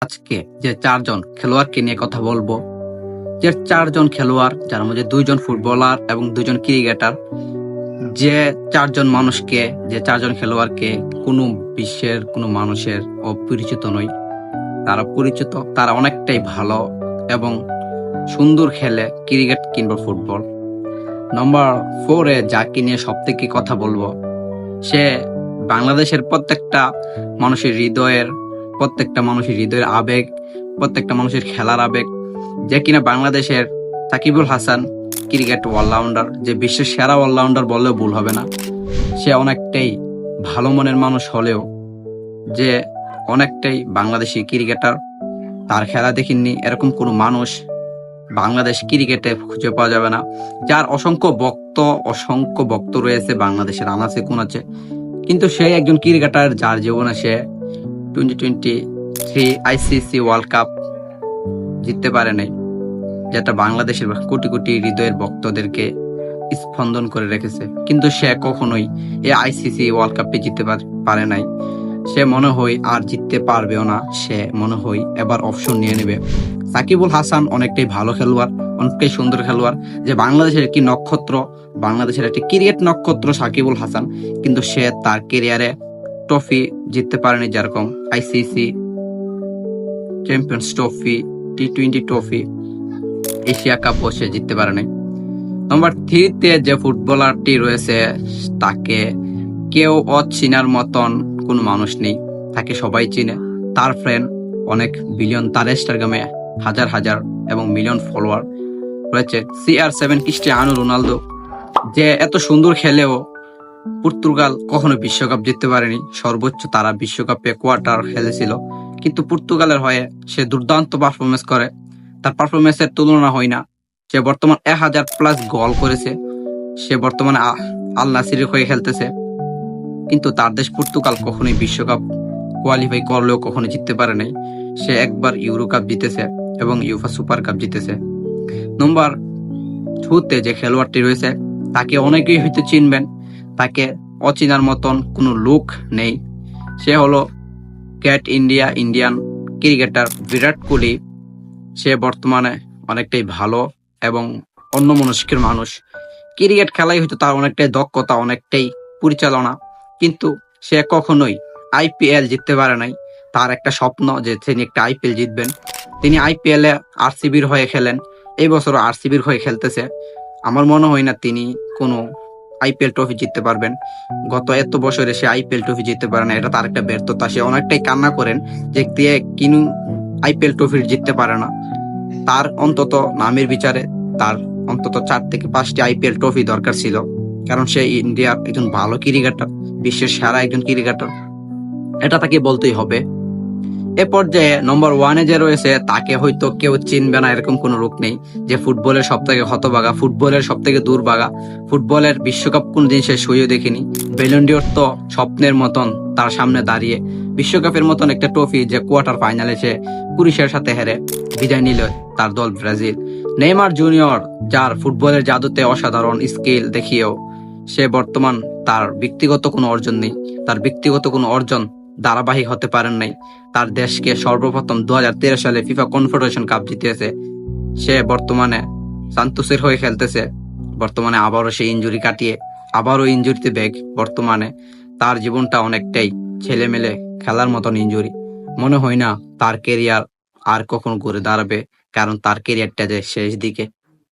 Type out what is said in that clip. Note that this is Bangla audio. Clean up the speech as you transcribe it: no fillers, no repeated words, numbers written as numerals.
আজকে যে চারজন খেলোয়াড়কে নিয়ে কথা বলবো, যে চারজন খেলোয়াড় যার মধ্যে দুইজন ফুটবলার এবং দুইজন ক্রিকেটার, যে চারজন মানুষকে, যে চারজন খেলোয়াড়কে কোনো বিশ্বের কোনো মানুষের অপরিচিত নয়। তারা পরিচিত, তারা অনেকটাই ভালো এবং সুন্দর খেলে ক্রিকেট কিংবা ফুটবল। নম্বর 4-এ যাকে নিয়ে সব থেকে কথা বলবো, সে বাংলাদেশের প্রত্যেকটা মানুষের হৃদয়ের আবেগ, প্রত্যেকটা মানুষের খেলার আবেগ, যে কিনা বাংলাদেশের সাকিবুল হাসান, ক্রিকেট অলরাউন্ডার, যে বিশ্বের সেরা অলরাউন্ডার বললেও ভুল হবে না। সে অনেকটাই ভালো মনের মানুষ হলেও যে অনেকটাই বাংলাদেশি ক্রিকেটার। তার খেলা দেখিনি এরকম কোনো মানুষ বাংলাদেশ ক্রিকেটে খুঁজে পাওয়া যাবে না, যার অসংখ্য ভক্ত রয়েছে বাংলাদেশের আনাচে কোনাচে। কিন্তু সে একজন ক্রিকেটার যার জীবনে সে 2023 আইসিসি ওয়ার্ল্ড কাপ জিততে পারে নাই, যেটা বাংলাদেশের কোটি কোটি হৃদয়ের ভক্তদেরকে স্পন্দন করে রেখেছে। কিন্তু সে কখনোই এই আইসিসি ওয়ার্ল্ড কাপে জিততে পারে নাই। সে মনে হয় আর জিততে পারবেও না। সে মনে হয় এবার অপশন নিয়ে নেবে। সাকিবুল হাসান অনেকটাই ভালো খেলোয়াড়, অনেকটাই সুন্দর খেলোয়াড়, যে বাংলাদেশের একটি নক্ষত্র, বাংলাদেশের একটি ক্রিকেট নক্ষত্র সাকিবুল হাসান। কিন্তু সে তার ক্যারিয়ারে ট্রফি জিততে পারেনি, যেরকম আইসিসি চ্যাম্পিয়ন্স ট্রফি, টি-20 ট্রফি, এশিয়া কাপও সে জিততে পারে নাই। নম্বর 3-তে যে ফুটবলারটি রয়েছে, তাকে কেউ অচিনার মতন কোনো মানুষ নেই, তাকে সবাই চিনে। তার ফ্রেন্ড অনেক বিলিয়ন, তার ইনস্টাগ্রামে হাজার হাজার এবং মিলিয়ন ফলোয়ার রয়েছে। CR7 ক্রিস্টিয়ানো রোনালদো, যে এত সুন্দর খেলেও পর্তুগাল কখনো বিশ্বকাপ জিততে পারেনি। সর্বোচ্চ তারা বিশ্বকাপে কোয়ার্টার খেলেছিল, কিন্তু পর্তুগালের হয়ে সে দুর্দান্ত পারফরমেন্স করে। তার পারফরমেন্সের তুলনা হয় না। সে বর্তমান 1000+ গোল করেছে। সে বর্তমানে আল নাসিরের হয়ে খেলতেছে, কিন্তু তার দেশ পর্তুগাল কখনোই বিশ্বকাপ কোয়ালিফাই করলেও কখনো জিততে পারে নাই। সে একবার ইউরো কাপ জিতেছে এবং ইউফা সুপার কাপ জিতেছে। নম্বর 2-তে যে খেলোয়াড়টি রয়েছে, তাকে অনেকেই হয়তো চিনবেন, তাকে অচিনার মতন কোনো লোক নেই। সে হলো ইন্ডিয়ান ক্রিকেটার বিরাট কোহলি। সে বর্তমানে অনেকটাই ভালো এবং অন্যমনস্কের মানুষ। ক্রিকেট খেলায় হয়তো তার অনেকটাই দক্ষতা, অনেকটাই পরিচালনা, কিন্তু সে কখনোই IPL জিততে পারে নাই। তার একটা স্বপ্ন যে তিনি একটা IPL জিতবেন। তিনি IPL-এ RCB-র হয়ে খেলেন, এই বছরও RCB-র হয়ে খেলতেছে। আমার মনে হয় না তিনি কোনো IPL ট্রফি জিততে পারবেন। গত এত বছরে সে IPL ট্রফি জিততে পারে না, এটা তার একটা ব্যর্থতা। সে অনেকটাই কান্না করেন যে দিয়ে কিনু IPL ট্রফি জিততে পারে না। তার অন্তত নামের বিচারে তার অন্তত 4 থেকে 5টি IPL ট্রফি দরকার ছিল, কারণ সে ইন্ডিয়ার একজন ভালো ক্রিকেটার, বিশ্বের সেরা একজন ক্রিকেটার, এটা তাকে বলতেই হবে। এ পর্যায়ে নম্বর 1-এ যে রয়েছে, তাকে হয়তো কেউ চিনবে না এরকম কোনো লোক নেই। যে ফুটবলের সব থেকে হতভাগা, ফুটবলের সব থেকে দুর্ভাগা, ফুটবলের বিশ্বকাপ কোনদিন সে শুয়েও দেখিনি। ব্যালন ডি'অর তো স্বপ্নের মতন তার সামনে দাঁড়িয়ে। বিশ্বকাপের মতন একটা ট্রফি যে কোয়ার্টার ফাইনালে সে ক্রোয়েশিয়ার সাথে হেরে বিদায় নিল তার দল ব্রাজিল। নেইমার জুনিয়র, যার ফুটবলের জাদুতে অসাধারণ স্কিল দেখিয়েও সে বর্তমান তার ব্যক্তিগত কোনো অর্জন নেই। তার ব্যক্তিগত কোনো অর্জন ধারাবাহিক হতে পারেন নাই। তার দেশকে সর্বপ্রথম 2013 সালে ফিফা কনফেডারেশন কাপ জিতিয়েছে। সে বর্তমানে সান্তোসের হয়ে খেলতেছে। বর্তমানে আবারও সে ইনজুরি কাটিয়ে আবারও ইনজুরিতে ব্যাক। বর্তমানে তার জীবনটা অনেকটাই ছেলেমেলে খেলার মতন ইনজুরি। মনে হয় না তার কেরিয়ার আর কখনো ঘুরে দাঁড়াবে, কারণ তার কেরিয়ারটা যে শেষ দিকে।